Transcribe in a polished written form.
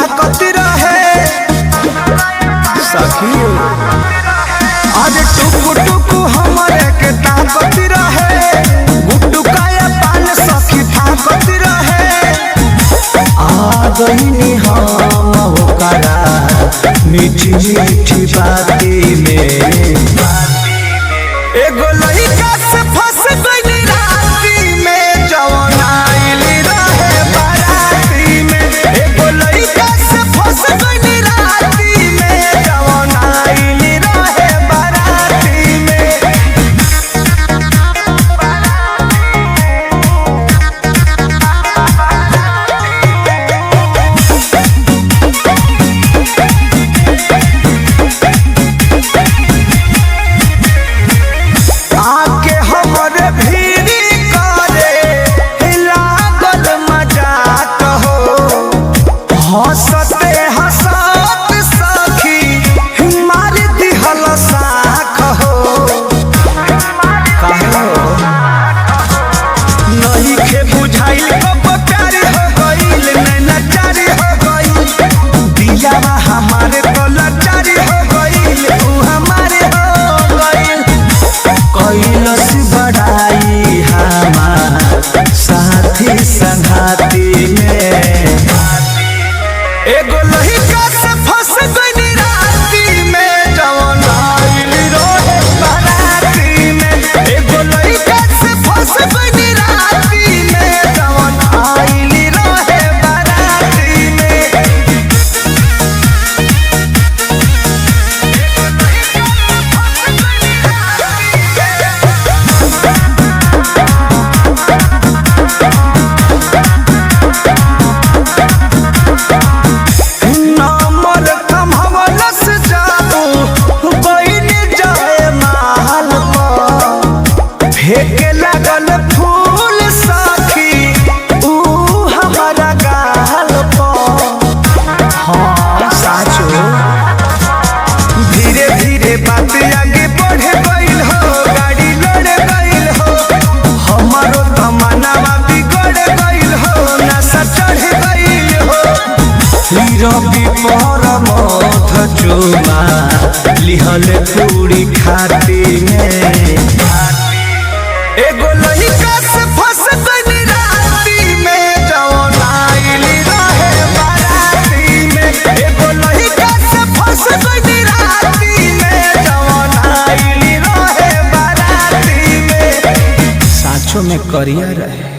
झाकत रहे सखी अरे टुकु टुकु हमारे के ताकत रहे गुटुकाया पान सखी ताकत रहे आ गईनी हम ओकरा मीठी मीठी बाती में एगो लइका से फंस गईली राती में जवन आइली रहे बाराती में एगो लइका से फंस गईली राती में जवन आइली रहे बाराती में आके हमरे भीरी करे लागल मजाक हो हंसते हंसत सखी मार दिहल साख हो नहीं के बुझाइल कब प्यार हो गइल नैना चारी हो गइल दियावा हमारे कलाचारी हो गइल तू हमारे हो गइल कैलस बढ़ाई हमार साथी संघाती में एगो लइका से फंस गईली राती में जवन आइली रहे बाराती में एगो लइका से फंस गईली राती में जवन आइली रहे बाराती में नंबर कमहवलस जाऊ बइन जाए महल पर फेंके लागल फूल सखी ऊ हमारा गाल पर हाँ साचो धीरे धीरे बात आगे बढ़े गइल हो गाड़ी लड़े गइल हो हमारो तमन्नावा बिगड़ गइल हो नशा चढ़ गइल हो रवि पर मथ चुमा लिहल पूरी खाती में एगो लइका से फंस गइली राती में जवन आइली रहे बाराती में एगो लइका से फंस गइली राती में जवन आइली रहे बाराती में साचो में करिया रहे।